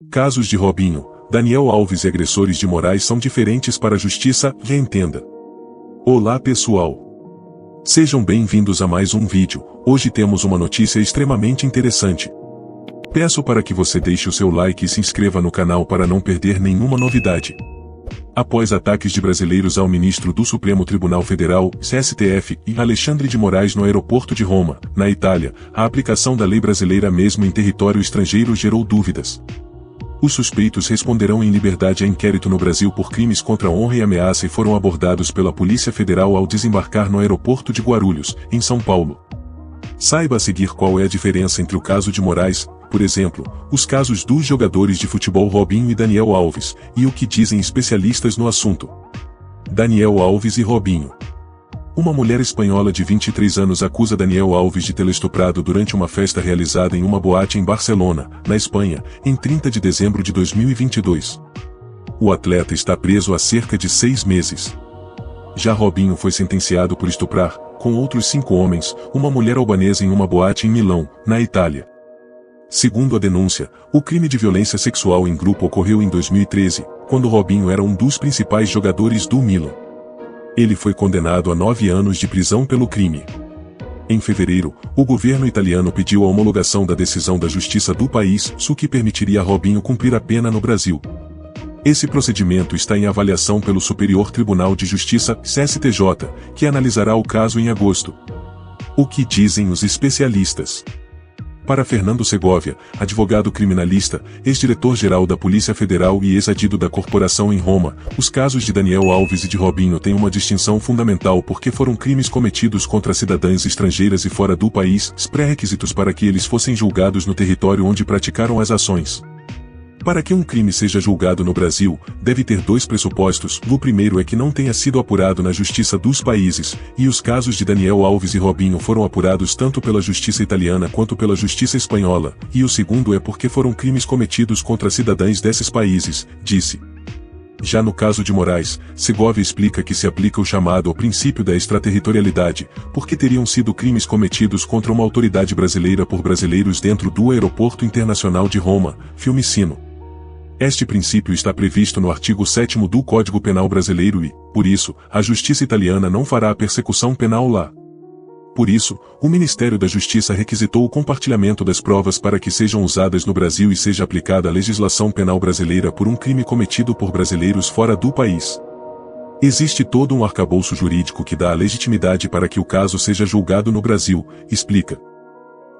Casos de Robinho, Daniel Alves e agressores de Moraes são diferentes para a justiça, já entenda. Olá pessoal. Sejam bem-vindos a mais um vídeo. Hoje temos uma notícia extremamente interessante. Peço para que você deixe o seu like e se inscreva no canal para não perder nenhuma novidade. Após ataques de brasileiros ao ministro do Supremo Tribunal Federal, STF, e Alexandre de Moraes no aeroporto de Roma, na Itália, a aplicação da lei brasileira mesmo em território estrangeiro gerou dúvidas. Os suspeitos responderão em liberdade a inquérito no Brasil por crimes contra a honra e ameaça e foram abordados pela Polícia Federal ao desembarcar no aeroporto de Guarulhos, em São Paulo. Saiba a seguir qual é a diferença entre o caso de Moraes, por exemplo, os casos dos jogadores de futebol Robinho e Daniel Alves, e o que dizem especialistas no assunto. Daniel Alves e Robinho. Uma mulher espanhola de 23 anos acusa Daniel Alves de tê-la estuprado durante uma festa realizada em uma boate em Barcelona, na Espanha, em 30 de dezembro de 2022. O atleta está preso há cerca de 6 meses. Já Robinho foi sentenciado por estuprar, com outros 5 homens, uma mulher albanesa em uma boate em Milão, na Itália. Segundo a denúncia, o crime de violência sexual em grupo ocorreu em 2013, quando Robinho era um dos principais jogadores do Milan. Ele foi condenado a 9 anos de prisão pelo crime. Em fevereiro, o governo italiano pediu a homologação da decisão da justiça do país, o que permitiria a Robinho cumprir a pena no Brasil. Esse procedimento está em avaliação pelo Superior Tribunal de Justiça, STJ, que analisará o caso em agosto. O que dizem os especialistas? Para Fernando Segovia, advogado criminalista, ex-diretor-geral da Polícia Federal e ex-adido da corporação em Roma, os casos de Daniel Alves e de Robinho têm uma distinção fundamental porque foram crimes cometidos contra cidadãs estrangeiras e fora do país, pré-requisitos para que eles fossem julgados no território onde praticaram as ações. Para que um crime seja julgado no Brasil, deve ter 2 pressupostos. O primeiro é que não tenha sido apurado na justiça dos países, e os casos de Daniel Alves e Robinho foram apurados tanto pela justiça italiana quanto pela justiça espanhola, e o segundo é porque foram crimes cometidos contra cidadãs desses países, disse. Já no caso de Moraes, Segovia explica que se aplica o chamado princípio da extraterritorialidade, porque teriam sido crimes cometidos contra uma autoridade brasileira por brasileiros dentro do Aeroporto Internacional de Roma, Fiumicino. Este princípio está previsto no artigo 7º do Código Penal Brasileiro e, por isso, a justiça italiana não fará a persecução penal lá. Por isso, o Ministério da Justiça requisitou o compartilhamento das provas para que sejam usadas no Brasil e seja aplicada a legislação penal brasileira por um crime cometido por brasileiros fora do país. Existe todo um arcabouço jurídico que dá a legitimidade para que o caso seja julgado no Brasil, explica.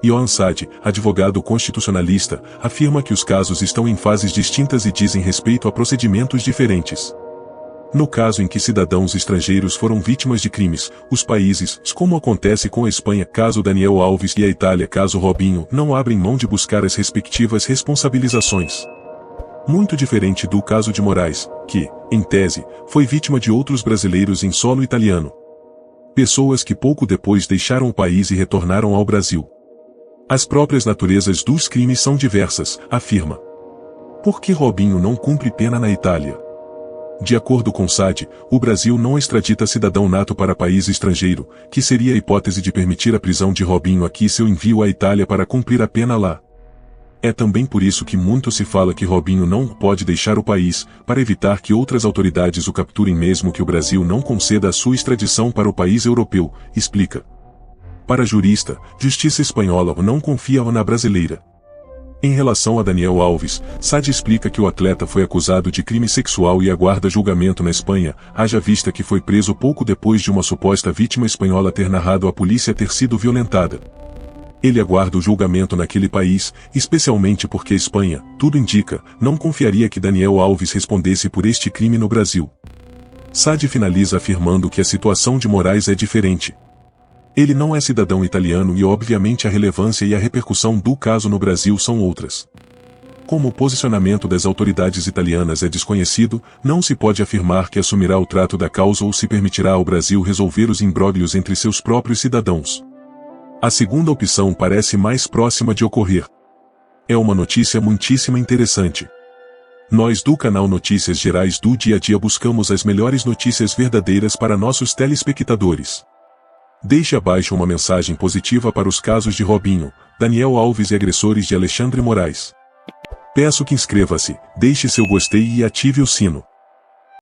Ioan Sadi, advogado constitucionalista, afirma que os casos estão em fases distintas e dizem respeito a procedimentos diferentes. No caso em que cidadãos estrangeiros foram vítimas de crimes, os países, como acontece com a Espanha, caso Daniel Alves, e a Itália, caso Robinho, não abrem mão de buscar as respectivas responsabilizações. Muito diferente do caso de Moraes, que, em tese, foi vítima de outros brasileiros em solo italiano. Pessoas que pouco depois deixaram o país e retornaram ao Brasil. As próprias naturezas dos crimes são diversas, afirma. Por que Robinho não cumpre pena na Itália? De acordo com Sadi, o Brasil não extradita cidadão nato para país estrangeiro, que seria a hipótese de permitir a prisão de Robinho aqui e seu envio à Itália para cumprir a pena lá. É também por isso que muito se fala que Robinho não pode deixar o país, para evitar que outras autoridades o capturem mesmo que o Brasil não conceda a sua extradição para o país europeu, explica. Para a jurista, justiça espanhola não confia na brasileira. Em relação a Daniel Alves, Sadi explica que o atleta foi acusado de crime sexual e aguarda julgamento na Espanha, haja vista que foi preso pouco depois de uma suposta vítima espanhola ter narrado à polícia ter sido violentada. Ele aguarda o julgamento naquele país, especialmente porque a Espanha, tudo indica, não confiaria que Daniel Alves respondesse por este crime no Brasil. Sadi finaliza afirmando que a situação de Moraes é diferente. Ele não é cidadão italiano e obviamente a relevância e a repercussão do caso no Brasil são outras. Como o posicionamento das autoridades italianas é desconhecido, não se pode afirmar que assumirá o trato da causa ou se permitirá ao Brasil resolver os imbróglios entre seus próprios cidadãos. A segunda opção parece mais próxima de ocorrer. É uma notícia muitíssimo interessante. Nós do canal Notícias Gerais do Dia a Dia buscamos as melhores notícias verdadeiras para nossos telespectadores. Deixe abaixo uma mensagem positiva para os casos de Robinho, Daniel Alves e agressores de Alexandre Moraes. Peço que inscreva-se, deixe seu gostei e ative o sino.